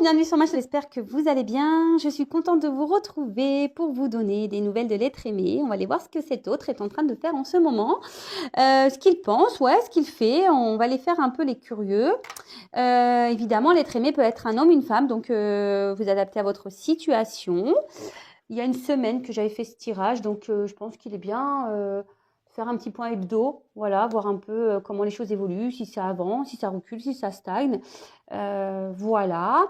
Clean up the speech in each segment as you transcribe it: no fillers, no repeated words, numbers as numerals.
bienvenue sur ma chaîne, j'espère que vous allez bien. Je suis contente de vous retrouver pour vous donner des nouvelles de l'être aimé. On va aller voir ce que cet autre est en train de faire en ce moment, ce qu'il pense, ouais, ce qu'il fait. On va aller faire un peu les curieux. Évidemment, l'être aimé peut être un homme, une femme, donc vous adaptez à votre situation. Il y a une semaine que j'avais fait ce tirage, donc je pense qu'il est bien faire un petit point hebdo, voilà, voir un peu comment les choses évoluent, si ça avance, si ça recule, si ça stagne. Voilà.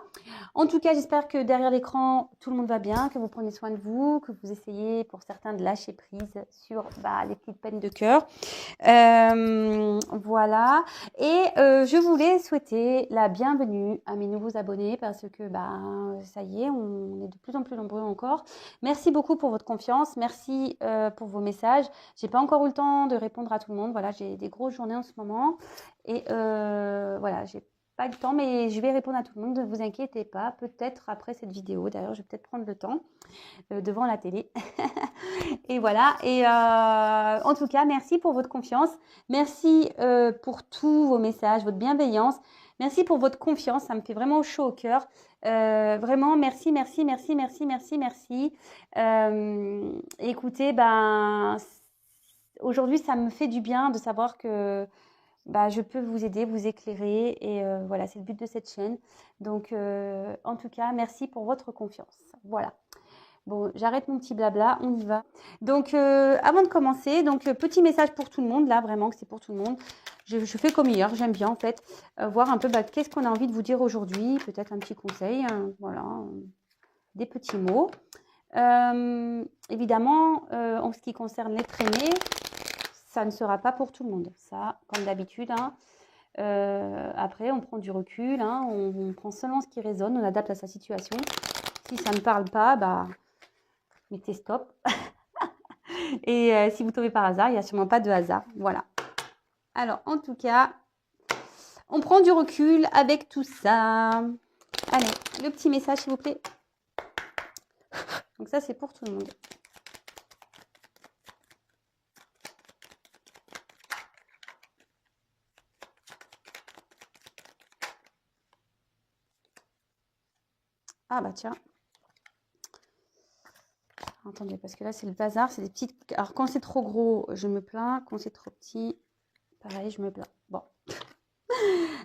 En tout cas, j'espère que derrière l'écran, tout le monde va bien, que vous prenez soin de vous, que vous essayez pour certains de lâcher prise sur les petites peines de cœur. Voilà. Et je voulais souhaiter la bienvenue à mes nouveaux abonnés parce que ça y est, on est de plus en plus nombreux encore. Merci beaucoup pour votre confiance. Merci pour vos messages. J'ai pas encore eu le temps de répondre à tout le monde. Voilà, j'ai des grosses journées en ce moment. Et voilà, j'ai pas le temps, mais je vais répondre à tout le monde. Ne vous inquiétez pas. Peut-être après cette vidéo. D'ailleurs, je vais peut-être prendre le temps devant la télé. Et voilà. Et en tout cas, merci pour votre confiance. Merci pour tous vos messages, votre bienveillance. Merci pour votre confiance. Ça me fait vraiment chaud au cœur. Vraiment, merci, merci, merci, merci, merci, merci. Écoutez, aujourd'hui, ça me fait du bien de savoir que je peux vous aider, vous éclairer. Et voilà, c'est le but de cette chaîne. Donc, en tout cas, merci pour votre confiance. Voilà. Bon, j'arrête mon petit blabla, on y va. Donc, avant de commencer, petit message pour tout le monde, là, vraiment, que c'est pour tout le monde. Je fais comme hier, j'aime bien, en fait, voir un peu qu'est-ce qu'on a envie de vous dire aujourd'hui. Peut-être un petit conseil, voilà, des petits mots. Évidemment, en ce qui concerne l'être aimé, ça ne sera pas pour tout le monde. Ça, comme d'habitude, hein. Après, on prend du recul, hein, on prend seulement ce qui résonne, on adapte à sa situation. Si ça ne parle pas, mettez stop. Et si vous tombez par hasard, il n'y a sûrement pas de hasard. Voilà. Alors, en tout cas, on prend du recul avec tout ça. Allez, le petit message, s'il vous plaît. Donc ça, c'est pour tout le monde. Ah bah tiens. Attendez, parce que là, c'est le bazar. C'est des petites... Alors, quand c'est trop gros, je me plains. Quand c'est trop petit, pareil, je me plains. Bon.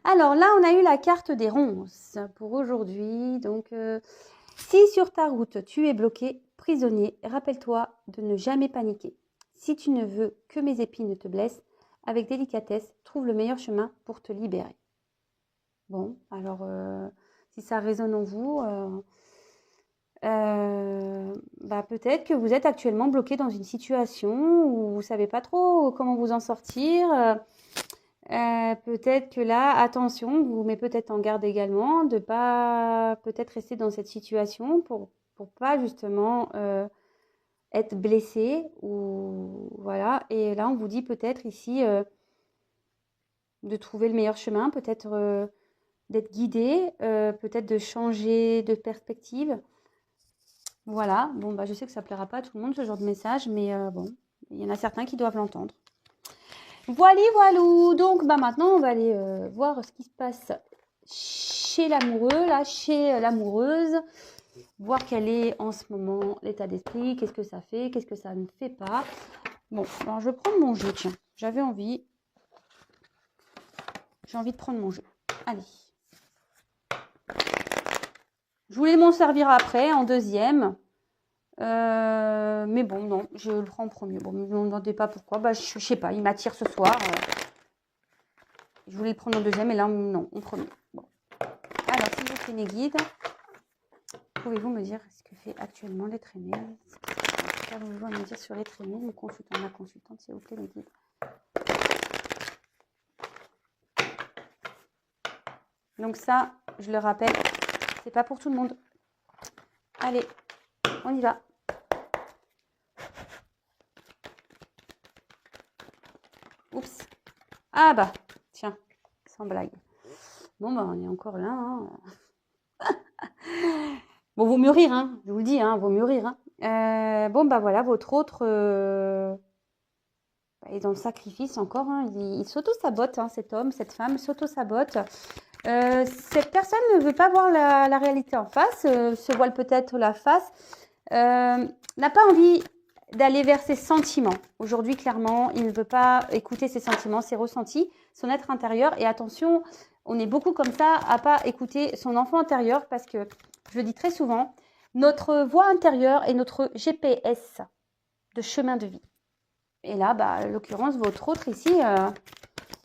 Alors là, on a eu la carte des ronces pour aujourd'hui. Donc, si sur ta route, tu es bloqué, prisonnier, rappelle-toi de ne jamais paniquer. Si tu ne veux que mes épines te blessent, avec délicatesse, trouve le meilleur chemin pour te libérer. Bon, alors, si ça résonne en vous... peut-être que vous êtes actuellement bloqué dans une situation où vous ne savez pas trop comment vous en sortir. Peut-être que là, attention, vous met peut-être en garde également de pas peut-être rester dans cette situation pour pas justement être blessé ou voilà. Et là, on vous dit peut-être ici de trouver le meilleur chemin, peut-être d'être guidé, peut-être de changer de perspective. Voilà, bon, je sais que ça ne plaira pas à tout le monde ce genre de message, mais bon, il y en a certains qui doivent l'entendre. Voilà, voilou. Donc, maintenant, on va aller voir ce qui se passe chez l'amoureux, là, chez l'amoureuse, voir quel est en ce moment l'état d'esprit, qu'est-ce que ça fait, qu'est-ce que ça ne fait pas. Bon, alors je vais prendre mon jeu, tiens, j'avais envie. J'ai envie de prendre mon jeu. Allez. Je voulais m'en servir après, en deuxième. Mais bon, non, je le prends en premier. Bon, ne me demandez pas pourquoi. Je sais pas, il m'attire ce soir. Je voulais le prendre en deuxième, et là, non, en premier. Bon. Alors, s'il vous plaît, mes guides, pouvez-vous me dire ce que fait actuellement l'être aimé? Qu'avez-vous à me dire sur l'être aimé, mon consultant, ma consultante, s'il vous plaît, mes guides? Donc ça, je le rappelle, c'est pas pour tout le monde. Allez, on y va. Oups. Ah tiens, sans blague. Bon, on est encore là. Hein. Bon, vaut mieux rire, hein, je vous le dis, hein, vaut mieux rire. Hein. Voilà, votre autre est dans le sacrifice encore. Hein, il s'auto-sabote, hein, cet homme, cette femme s'auto-sabote. Cette personne ne veut pas voir la réalité en face, se voile peut-être la face, n'a pas envie d'aller vers ses sentiments. Aujourd'hui, clairement, il ne veut pas écouter ses sentiments, ses ressentis, son être intérieur. Et attention, on est beaucoup comme ça à pas écouter son enfant intérieur parce que, je le dis très souvent, notre voix intérieure est notre GPS de chemin de vie. Et là, en l'occurrence, votre autre ici,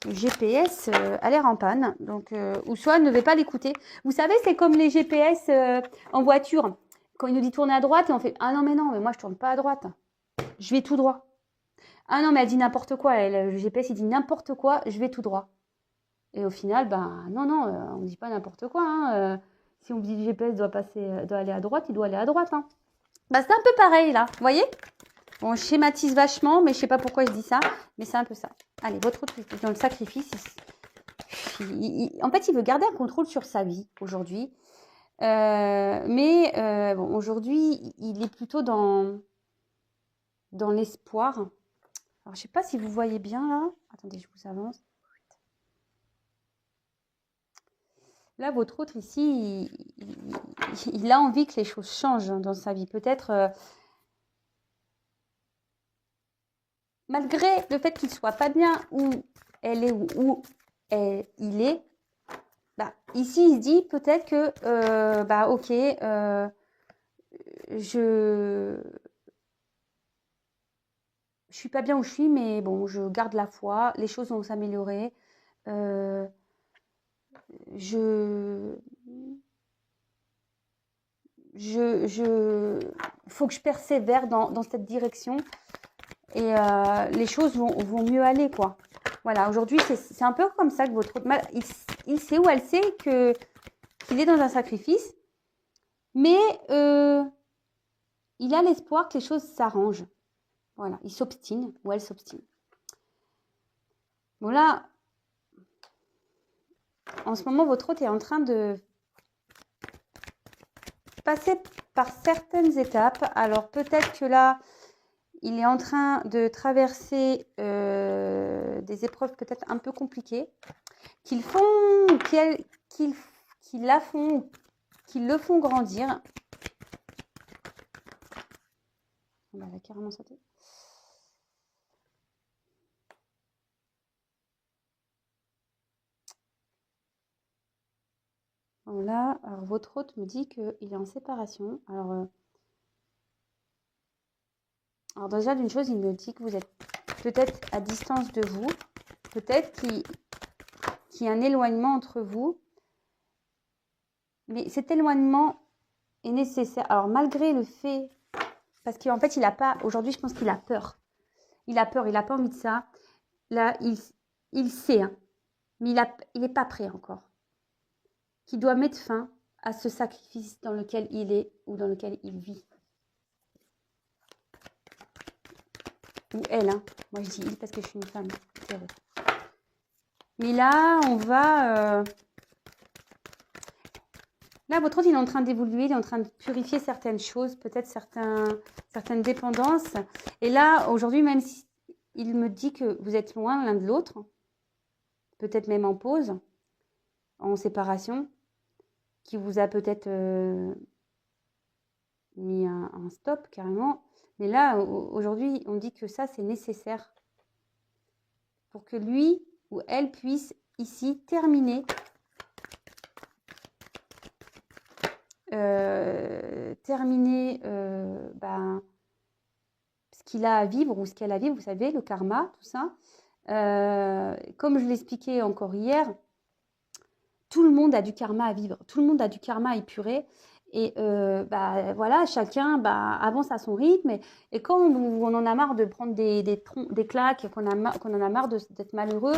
le GPS a l'air en panne. Donc, ou soit ne veut pas l'écouter. Vous savez, c'est comme les GPS en voiture. Quand il nous dit tourner à droite, et on fait « Ah non, mais moi, je tourne pas à droite. Je vais tout droit. » Ah non, mais elle dit n'importe quoi. Le GPS, il dit n'importe quoi, je vais tout droit. Et au final, non, on ne dit pas n'importe quoi. Hein. Si on dit que le GPS doit aller à droite, il doit aller à droite. Hein. C'est un peu pareil, là. Vous voyez? Bon, je schématise vachement, mais je ne sais pas pourquoi je dis ça. Mais c'est un peu ça. Allez, votre autre, dans le sacrifice, en fait, il veut garder un contrôle sur sa vie aujourd'hui. Aujourd'hui, il est plutôt dans l'espoir. Alors, je ne sais pas si vous voyez bien là. Attendez, je vous avance. Là, votre autre ici, il a envie que les choses changent dans sa vie. Peut-être, malgré le fait qu'il ne soit pas bien où elle est ou où il est, ici, il se dit peut-être que, ok, je suis pas bien où je suis, mais bon, je garde la foi, les choses vont s'améliorer. Faut que je persévère dans cette direction et les choses vont mieux aller, quoi. Voilà, aujourd'hui, c'est un peu comme ça que votre autre, il sait ou elle sait qu'il est dans un sacrifice, mais il a l'espoir que les choses s'arrangent. Voilà, il s'obstine ou elle s'obstine. Bon là, en ce moment, votre hôte est en train de passer par certaines étapes. Alors peut-être que là, il est en train de traverser des épreuves peut-être un peu compliquées, qui le font grandir. On va carrément sauter. Voilà, alors votre hôte me dit qu'il est en séparation. Alors déjà, d'une chose, il me dit que vous êtes peut-être à distance de vous, peut-être qu'il y a un éloignement entre vous, mais cet éloignement est nécessaire. Alors malgré le fait, parce qu'en fait, il n'a pas, aujourd'hui, je pense qu'il a peur. Il a peur, il n'a pas envie de ça. Là, il sait, hein, mais il n'est pas prêt encore. Qu'il doit mettre fin à ce sacrifice dans lequel il est ou dans lequel il vit. Ou elle, hein. Moi je dis il parce que je suis une femme. Mais là, on va... Là, votre autre, il est en train d'évoluer, il est en train de purifier certaines choses, peut-être certaines dépendances. Et là, aujourd'hui, même si il me dit que vous êtes loin l'un de l'autre, peut-être même en pause, en séparation, qui vous a peut-être mis un stop carrément. Mais là, aujourd'hui, on dit que ça, c'est nécessaire pour que lui ou elle puisse ici terminer ce qu'il a à vivre ou ce qu'elle a à vivre, vous savez, le karma, tout ça. Comme je l'expliquais encore hier, tout le monde a du karma à vivre, tout le monde a du karma à épurer. Et voilà, chacun avance à son rythme. Et quand on en a marre de prendre des claques, qu'on en a marre d'être malheureux,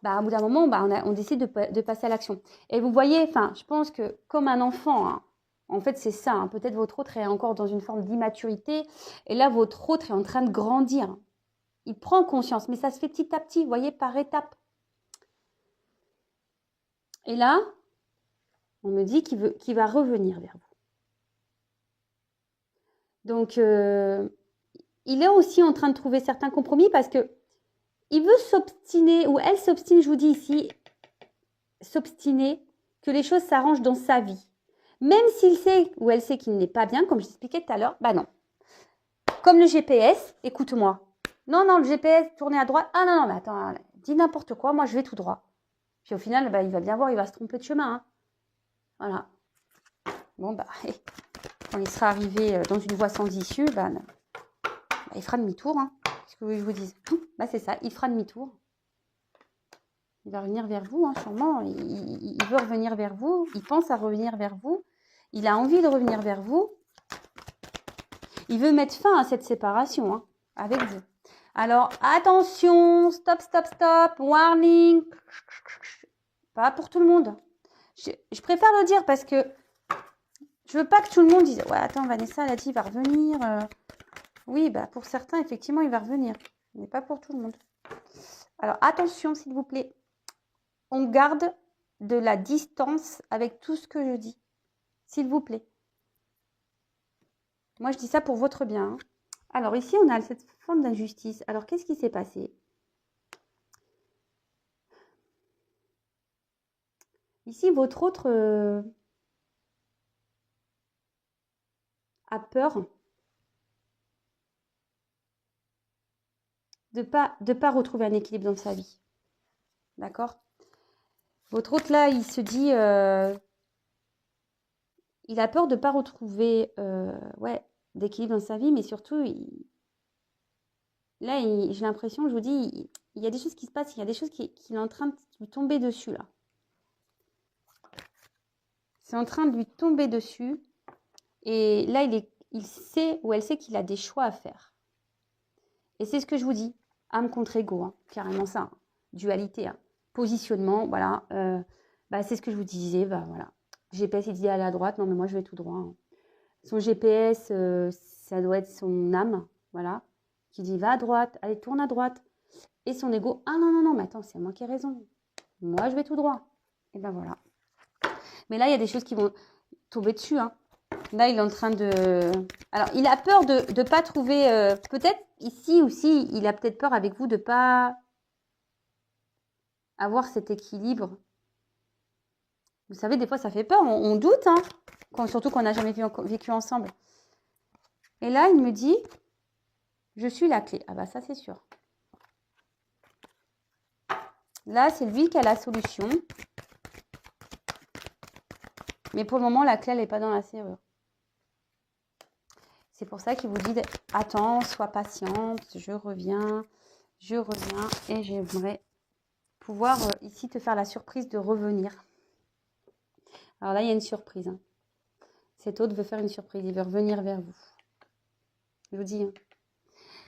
au bout d'un moment, on décide de passer à l'action. Et vous voyez, je pense que comme un enfant, hein, en fait, c'est ça. Hein, peut-être votre autre est encore dans une forme d'immaturité. Et là, votre autre est en train de grandir. Il prend conscience, mais ça se fait petit à petit, vous voyez, par étapes. Et là, on me dit qu'il va revenir vers vous. Donc, il est aussi en train de trouver certains compromis parce que il veut s'obstiner, ou elle s'obstine, je vous dis ici, s'obstiner que les choses s'arrangent dans sa vie. Même s'il sait ou elle sait qu'il n'est pas bien, comme j'expliquais tout à l'heure, bah non. Comme le GPS, écoute-moi. Non, non, le GPS, tourner à droite. Ah non, non, mais attends, dis n'importe quoi, moi je vais tout droit. Puis au final, bah, il va bien voir, il va se tromper de chemin. Hein. Voilà. Bon, bah, quand il sera arrivé dans une voie sans issue, bah, il fera demi-tour. Hein. Qu'est-ce que vous voulez que je vous dise? Bah, c'est ça, il fera demi-tour. Il va revenir vers vous, hein, sûrement. Il veut revenir vers vous. Il pense à revenir vers vous. Il a envie de revenir vers vous. Il veut mettre fin à cette séparation hein, avec vous. Alors, attention, stop, stop, stop, warning. Pas pour tout le monde. Je préfère le dire parce que je veux pas que tout le monde dise « Ouais, attends, Vanessa, elle a dit, il va revenir. » Oui, bah, pour certains, effectivement, il va revenir. Mais pas pour tout le monde. Alors, attention, s'il vous plaît. On garde de la distance avec tout ce que je dis. S'il vous plaît. Moi, je dis ça pour votre bien. Hein. Alors, ici, on a cette forme d'injustice. Alors, qu'est-ce qui s'est passé? Ici, votre autre a peur de pas retrouver un équilibre dans sa vie. D'accord? Votre autre, là, il se dit... il a peur de ne pas retrouver d'équilibre dans sa vie, mais surtout, là, j'ai l'impression, je vous dis, il y a des choses qui se passent, il y a des choses qui est en train de lui tomber dessus, là. C'est en train de lui tomber dessus. Et là, il sait ou elle sait qu'il a des choix à faire. Et c'est ce que je vous dis, âme contre ego, hein, carrément ça, hein, dualité, hein, positionnement, voilà. C'est ce que je vous disais, bah voilà. GPS, il dit aller à droite, non mais moi je vais tout droit. Hein. Son GPS, ça doit être son âme, voilà, qui dit va à droite, allez tourne à droite. Et son ego, ah non, non, non, mais attends, c'est moi qui ai raison. Moi je vais tout droit. Et ben voilà. Mais là, il y a des choses qui vont tomber dessus, hein. Là, il est en train de... Alors, il a peur de ne pas trouver... peut-être ici aussi, il a peut-être peur avec vous de ne pas avoir cet équilibre. Vous savez, des fois, ça fait peur. On doute, hein, surtout qu'on n'a jamais vécu ensemble. Et là, il me dit, je suis la clé. Ah bah ça, c'est sûr. Là, c'est lui qui a la solution. Mais pour le moment, la clé, elle n'est pas dans la serrure. C'est pour ça qu'il vous dit, attends, sois patiente, je reviens et j'aimerais pouvoir ici te faire la surprise de revenir. Alors là, il y a une surprise. Hein. Cet autre veut faire une surprise, il veut revenir vers vous. Je vous dis. Hein.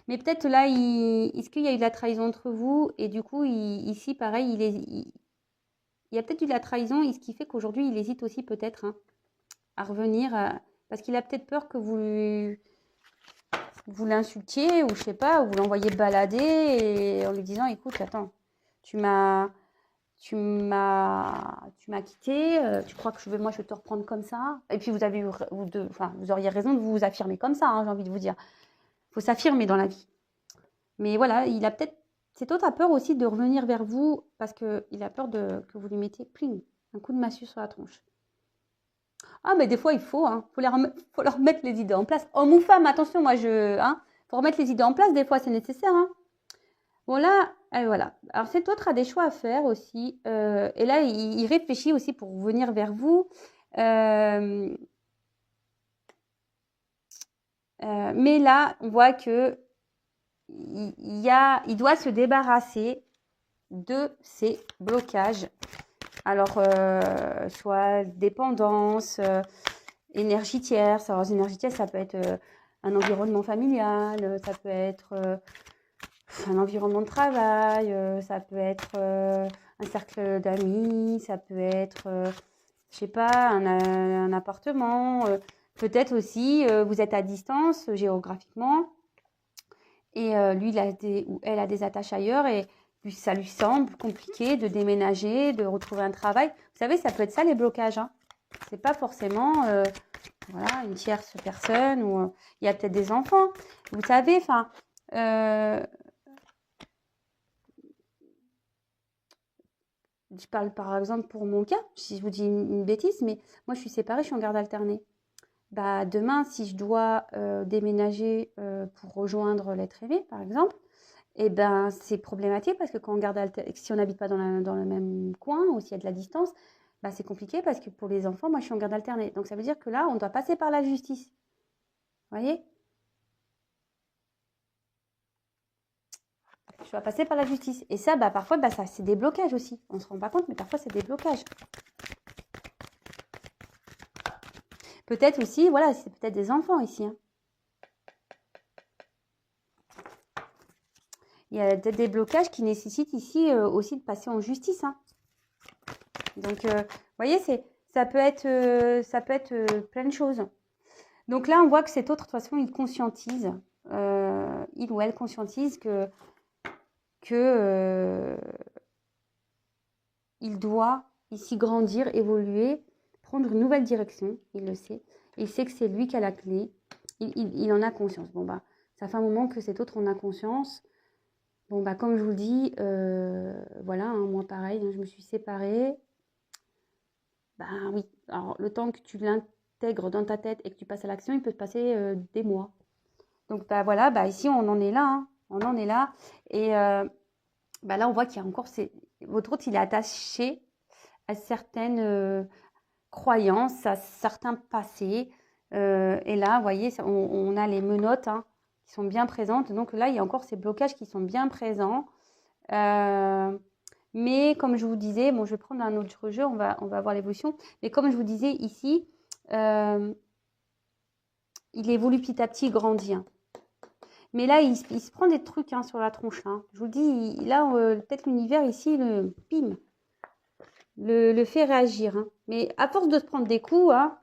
Mais peut-être là, est-ce qu'il y a eu de la trahison entre vous? Et du coup, ici, pareil, il y a peut-être eu de la trahison, et ce qui fait qu'aujourd'hui, il hésite aussi peut-être hein, à revenir, parce qu'il a peut-être peur que vous l'insultiez, ou je sais pas, ou vous l'envoyez balader, et en lui disant, écoute, attends, tu m'as quitté, tu crois que moi je vais te reprendre comme ça? Et puis vous auriez raison de vous affirmer comme ça, hein, j'ai envie de vous dire. Il faut s'affirmer dans la vie. Mais voilà, il a peut-être... Cet autre a peur aussi de revenir vers vous parce qu'il a peur que vous lui mettiez pling, un coup de massue sur la tronche. Ah, mais des fois, il faut, hein, faut leur remettre les idées en place. Homme ou femme, attention, faut remettre les idées en place, des fois, c'est nécessaire. Hein. Bon, là, voilà. Alors, cet autre a des choix à faire aussi. Et là, il réfléchit aussi pour venir vers vous. Mais là, on voit que il doit se débarrasser de ces blocages. Alors, soit dépendance, énergie tierce. Alors, énergie tierce, ça peut être un environnement familial, ça peut être un environnement de travail, ça peut être un cercle d'amis, ça peut être, je sais pas, un appartement. Peut-être aussi, vous êtes à distance géographiquement et lui, ou elle a des attaches ailleurs et ça lui semble compliqué de déménager, de retrouver un travail. Vous savez, ça peut être ça les blocages. Hein. C'est pas forcément une tierce personne ou il y a peut-être des enfants. Vous savez, Je parle par exemple pour mon cas, si je vous dis une bêtise, mais moi je suis séparée, je suis en garde alternée. Bah, demain, si je dois déménager pour rejoindre l'être aimé, par exemple, eh ben, c'est problématique parce que quand on garde si on n'habite pas dans le même coin ou s'il y a de la distance, bah, c'est compliqué parce que pour les enfants, moi je suis en garde alternée. Donc ça veut dire que là, on doit passer par la justice. Vous voyez? Je dois passer par la justice. Et ça, bah, parfois, bah, ça, c'est des blocages aussi. On ne se rend pas compte, mais parfois, c'est des blocages. Peut-être aussi, voilà, c'est peut-être des enfants ici. Hein. Il y a peut-être des blocages qui nécessitent ici aussi de passer en justice. Hein. Donc, vous voyez, ça peut être plein de choses. Donc là, on voit que cet autre, de toute façon, il conscientise, il ou elle conscientise que il doit ici grandir, évoluer, prendre une nouvelle direction, il le sait. Il sait que c'est lui qui a la clé, il en a conscience. Bon, bah, ça fait un moment que cet autre en a conscience. Bon, bah, comme je vous le dis, voilà, hein, moi pareil, hein, je me suis séparée. Ben oui, alors le temps que tu l'intègres dans ta tête et que tu passes à l'action, il peut se passer des mois. Donc bah voilà, bah ici on en est là, hein. On en est là. Et bah là on voit qu'il y a encore votre autre, il est attaché à certaines croyances, à certains passés. Et là, vous voyez, on a les menottes hein, qui sont bien présentes. Donc là, il y a encore ces blocages qui sont bien présents. Mais comme je vous disais, bon, je vais prendre un autre jeu, on va voir l'évolution. Mais comme je vous disais ici, il évolue petit à petit, il grandit. Hein. Mais là, il se prend des trucs hein, sur la tronche. Hein. Je vous dis, là, peut-être l'univers ici, bim, le fait réagir. Hein. Mais à force de se prendre des coups, hein,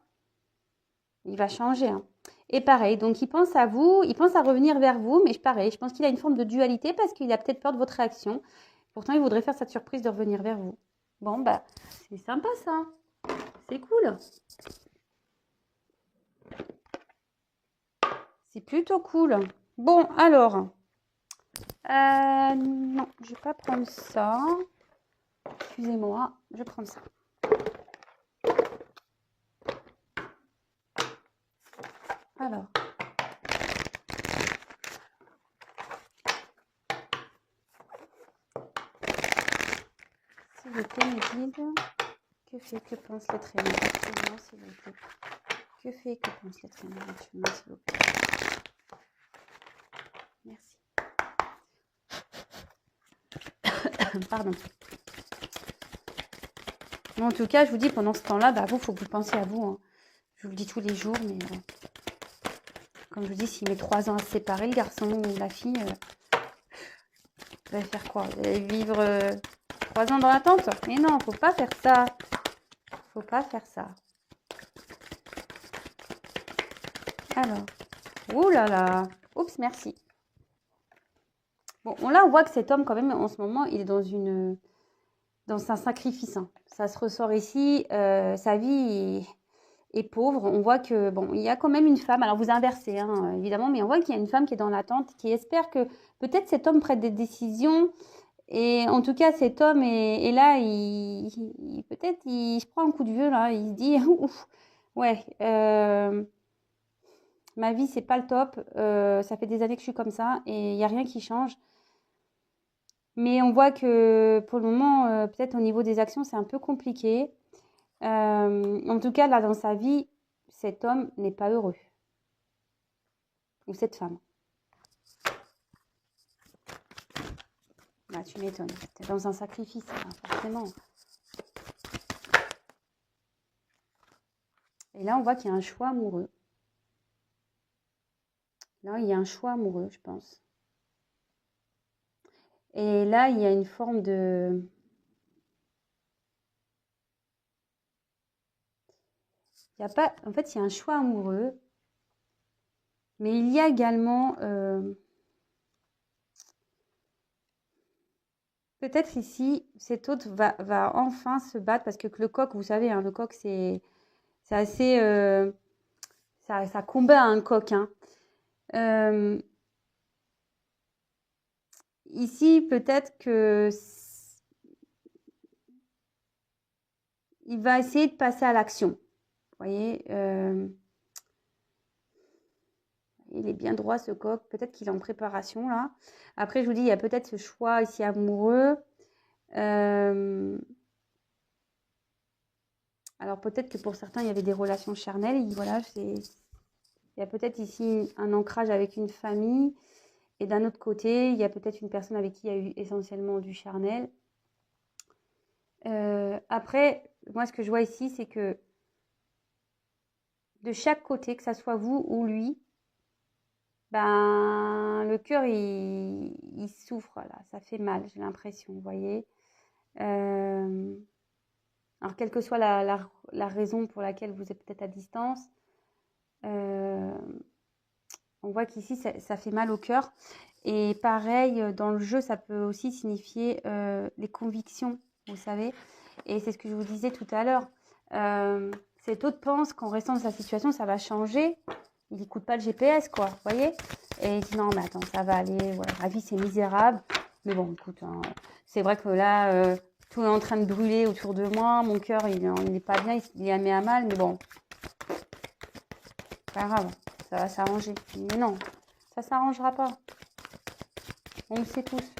il va changer. Hein. Et pareil, donc il pense à vous, il pense à revenir vers vous, mais pareil, je pense qu'il a une forme de dualité parce qu'il a peut-être peur de votre réaction. Pourtant, il voudrait faire cette surprise de revenir vers vous. Bon, bah, c'est sympa ça. C'est cool. C'est plutôt cool. Bon, alors. Non, je vais pas prendre ça. Excusez-moi, je vais prendre ça. Alors. S'il vous plaît, me guide. Que fait, que pense l'être aimé actuellement, s'il vous plaît. Que fait, que pense l'être aimé actuellement, s'il vous plaît. Merci. Pardon. Bon, en tout cas, je vous dis, pendant ce temps-là, bah, vous, il faut que vous pensiez à vous. Hein. Je vous le dis tous les jours, mais comme je vous dis, s'il met 3 ans à se séparer, le garçon ou la fille, vous allez faire quoi? Vous allez vivre 3 ans dans l'attente? Mais non, faut pas faire ça. Faut pas faire ça. Alors, ouh là là. Oups, merci. Bon, là, on voit que cet homme, quand même, en ce moment, il est dans un sacrifice. Hein. Ça se ressort ici. Sa vie est pauvre. On voit que, bon, il y a quand même une femme. Alors, vous inversez, hein, évidemment, mais on voit qu'il y a une femme qui est dans l'attente, qui espère que peut-être cet homme prenne des décisions. Et en tout cas, cet homme est là, peut-être il se prend un coup de vieux, là. Il se dit, ouf, ouais, ma vie, c'est pas le top. Ça fait des années que je suis comme ça et il n'y a rien qui change. Mais on voit que pour le moment, peut-être au niveau des actions, c'est un peu compliqué. En tout cas, là, dans sa vie, cet homme n'est pas heureux. Ou cette femme. Bah, tu m'étonnes. T'es dans un sacrifice, hein, forcément. Et là, on voit qu'il y a un choix amoureux. Là, il y a un choix amoureux, je pense. Et là, il y a une forme de... Il y a pas... En fait, il y a un choix amoureux. Mais il y a également... Peut-être ici, cet autre va enfin se battre parce que le coq, vous savez, hein, le coq, c'est assez... ça combat un coq. Hein. Ici, peut-être que il va essayer de passer à l'action. Vous voyez, il est bien droit ce coq. Peut-être qu'il est en préparation là. Après, je vous dis, il y a peut-être ce choix ici amoureux. Alors peut-être que pour certains, il y avait des relations charnelles. Voilà, il y a peut-être ici un ancrage avec une famille. Et d'un autre côté, il y a peut-être une personne avec qui il y a eu essentiellement du charnel. Après, moi, ce que je vois ici, c'est que de chaque côté, que ça soit vous ou lui, ben, le cœur, il souffre, là. Ça fait mal, j'ai l'impression, vous voyez. Alors, quelle que soit la raison pour laquelle vous êtes peut-être à distance, on voit qu'ici, ça fait mal au cœur. Et pareil, dans le jeu, ça peut aussi signifier les convictions, vous savez. Et c'est ce que je vous disais tout à l'heure. Cet autre pense qu'en restant dans sa situation, ça va changer. Il n'écoute pas le GPS, quoi, vous voyez. Et il dit non, mais attends, ça va aller. Voilà, la vie, c'est misérable. Mais bon, écoute, hein, c'est vrai que là, tout est en train de brûler autour de moi. Mon cœur, il n'est pas bien, il est mis à mal. Mais bon, pas grave, ça va s'arranger. Mais non, ça ne s'arrangera pas. On le sait tous.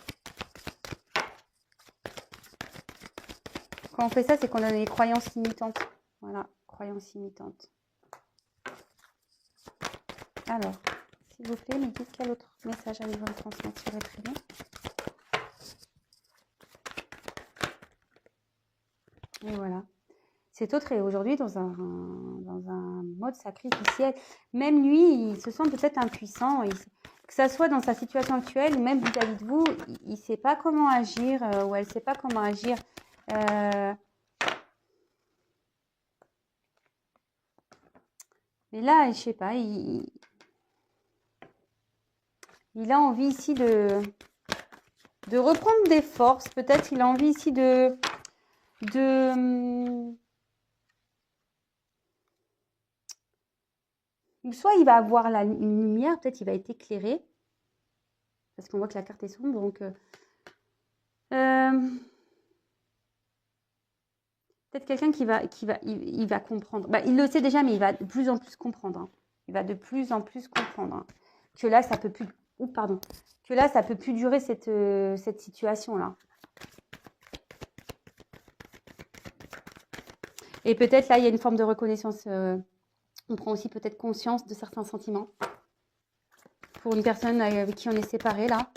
Quand on fait ça, c'est qu'on a des croyances limitantes. Voilà, croyances limitantes. Alors, s'il vous plaît, me dites quel autre message allez-vous me transmettre sur les prénoms. Et voilà. Cet autre est aujourd'hui dans un mode sacrificiel. Même lui, il se sent peut-être impuissant. Que ça soit dans sa situation actuelle ou même vis-à-vis de vous, il ne sait pas comment agir ou elle ne sait pas comment agir. Mais là, je ne sais pas, il a envie ici de reprendre des forces. Peut-être il a envie ici soit il va avoir une lumière, peut-être il va être éclairé. Parce qu'on voit que la carte est sombre. Donc, peut-être quelqu'un il va comprendre. Bah, il le sait déjà, mais il va de plus en plus comprendre. Hein. Il va de plus en plus comprendre. Hein. Que là, ça peut plus... Que là, ça peut plus durer cette situation-là. Et peut-être là, il y a une forme de reconnaissance. On prend aussi peut-être conscience de certains sentiments. Pour une personne avec qui on est séparé, là.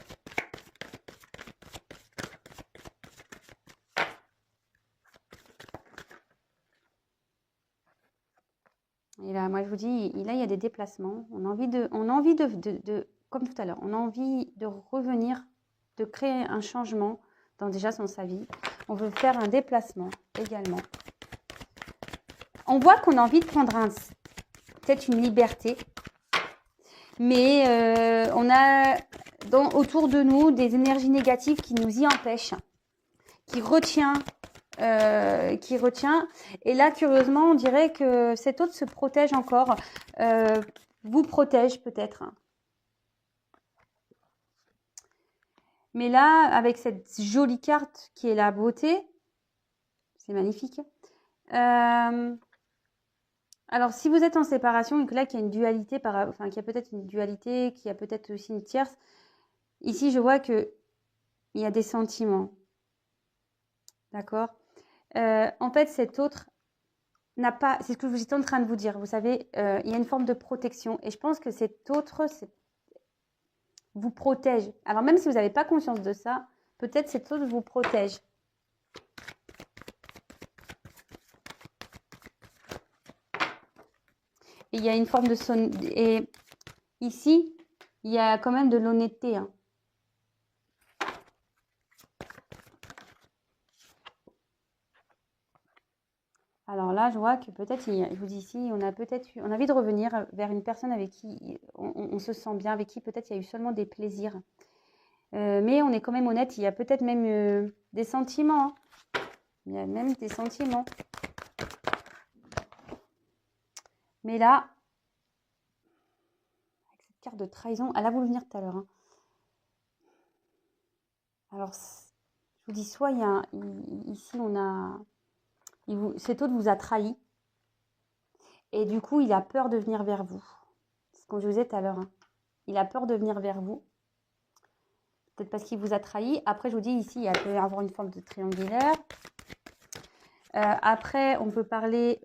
Et là, moi, je vous dis, là, il y a des déplacements. On a envie de comme tout à l'heure, on a envie de revenir, de créer un changement dans sa vie. On veut faire un déplacement également. On voit qu'on a envie de prendre peut-être une liberté, mais on a autour de nous des énergies négatives qui nous y empêchent, qui retient. Et là, curieusement, on dirait que cet autre se protège encore, vous protège peut-être. Mais là, avec cette jolie carte qui est la beauté, c'est magnifique. Alors, si vous êtes en séparation et que là, qu'il y a une dualité, qu'il y a peut-être une dualité, qu'il y a peut-être aussi une tierce, ici, je vois qu'il y a des sentiments. D'accord ? En fait, cet autre n'a pas... C'est ce que j'étais en train de vous dire. Vous savez, il y a une forme de protection. Et je pense que cet autre vous protège. Alors, même si vous n'avez pas conscience de ça, peut-être cet autre vous protège. Et il y a une forme de et ici, il y a quand même de l'honnêteté. Hein. Alors là, je vois que peut-être, je vous dis ici, on a envie de revenir vers une personne avec qui on se sent bien, avec qui peut-être il y a eu seulement des plaisirs. Mais on est quand même honnête, il y a peut-être même des sentiments. Hein. Il y a même des sentiments. Mais là, avec cette carte de trahison, elle a voulu venir tout à l'heure. Hein. Alors, je vous dis, soit ici, on a Cet autre vous a trahi. Et du coup, il a peur de venir vers vous. C'est comme je vous disais tout à l'heure. Hein. Il a peur de venir vers vous. Peut-être parce qu'il vous a trahi. Après, je vous dis ici, il peut y avoir une forme de triangulaire. Après, on peut parler...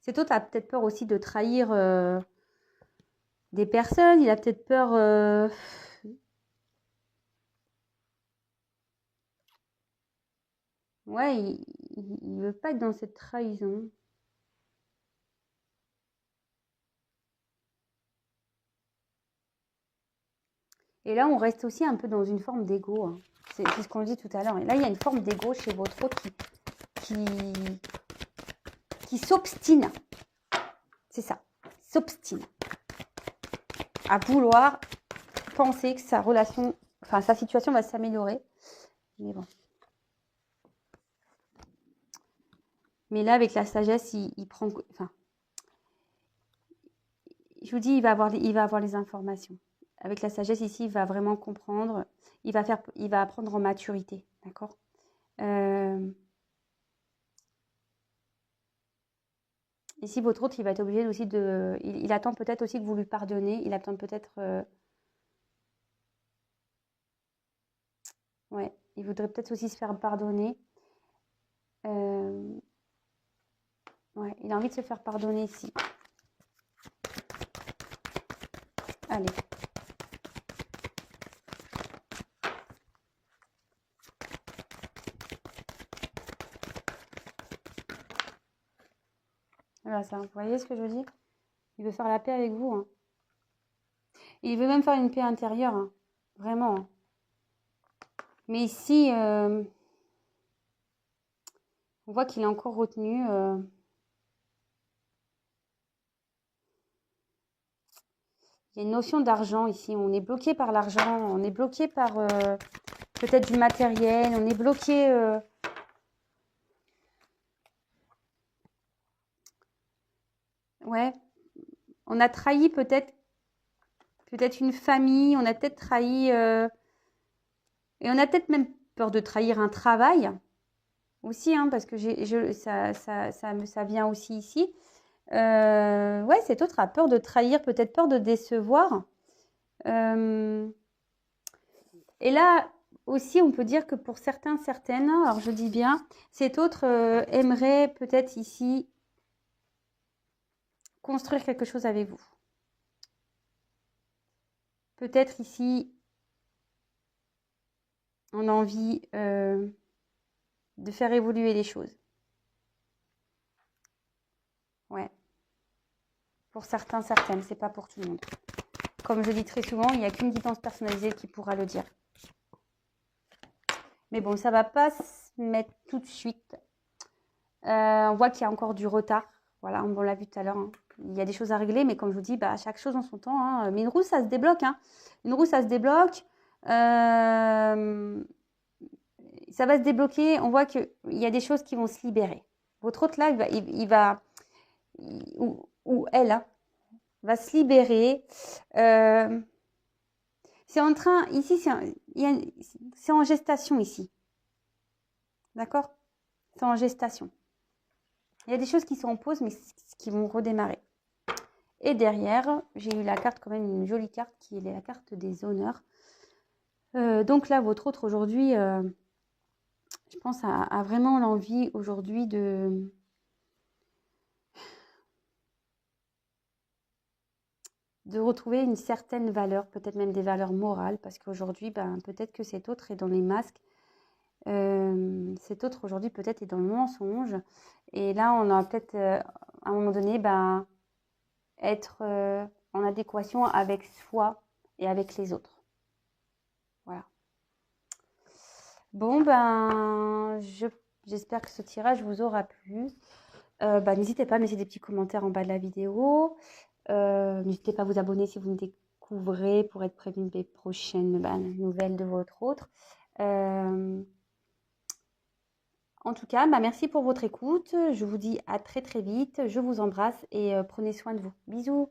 cet autre a peut-être peur aussi de trahir des personnes. Il a peut-être peur... Ouais, il veut pas être dans cette trahison. Et là, on reste aussi un peu dans une forme d'ego. Hein. C'est ce qu'on dit tout à l'heure. Et là, il y a une forme d'ego chez votre autre qui s'obstine. C'est ça, s'obstine à vouloir penser que sa relation, enfin sa situation va s'améliorer. Mais bon. Mais là, avec la sagesse, il prend... Enfin, je vous dis, il va avoir les informations. Avec la sagesse, ici, il va vraiment comprendre. Il va apprendre en maturité. D'accord Ici, votre autre, il va être obligé aussi de... Il attend peut-être aussi que vous lui pardonnez. Il attend peut-être... Ouais, il voudrait peut-être aussi se faire pardonner. Ouais, il a envie de se faire pardonner ici. Allez. Voilà ça, vous voyez ce que je veux dire? Il veut faire la paix avec vous. Hein. Il veut même faire une paix intérieure. Hein. Vraiment. Hein. Mais ici, on voit qu'il est encore retenu. Il y a une notion d'argent ici. On est bloqué par l'argent. On est bloqué par peut-être du matériel. On est bloqué... Ouais. On a trahi peut-être une famille. On a peut-être trahi... et on a peut-être même peur de trahir un travail. Aussi, hein, parce que ça vient aussi ici. Ouais, cet autre a peur de trahir, peut-être peur de décevoir. Et là aussi, on peut dire que pour certaines, alors je dis bien, cet autre aimerait peut-être ici construire quelque chose avec vous. Peut-être ici, on a envie de faire évoluer les choses. Ouais. Pour certaines, c'est pas pour tout le monde. Comme je dis très souvent, il n'y a qu'une guidance personnalisée qui pourra le dire. Mais bon, ça ne va pas se mettre tout de suite. On voit qu'il y a encore du retard. Voilà, on l'a vu tout à l'heure. Hein. Il y a des choses à régler, mais comme je vous dis, bah, chaque chose en son temps. Hein. Mais une roue, ça se débloque. Hein. Une roue, ça se débloque. Ça va se débloquer. On voit qu'il y a des choses qui vont se libérer. Votre autre, là, ou elle, hein, va se libérer. C'est en train, ici, c'est en gestation, ici. D'accord? C'est en gestation. Il y a des choses qui sont en pause, mais qui vont redémarrer. Et derrière, j'ai eu la carte, quand même une jolie carte, qui est la carte des honneurs. Donc là, votre autre aujourd'hui, je pense, a vraiment l'envie aujourd'hui de retrouver une certaine valeur, peut-être même des valeurs morales, parce qu'aujourd'hui, ben, peut-être que cet autre est dans les masques. Cet autre aujourd'hui peut-être est dans le mensonge. Et là, on a peut-être, à un moment donné, ben, être en adéquation avec soi et avec les autres. Voilà. Bon, ben, j'espère que ce tirage vous aura plu. N'hésitez pas à me laisser des petits commentaires en bas de la vidéo. N'hésitez pas à vous abonner si vous me découvrez pour être prévenu des prochaines nouvelles de votre autre. En tout cas, merci pour votre écoute. Je vous dis à très très vite. Je vous embrasse et prenez soin de vous. Bisous.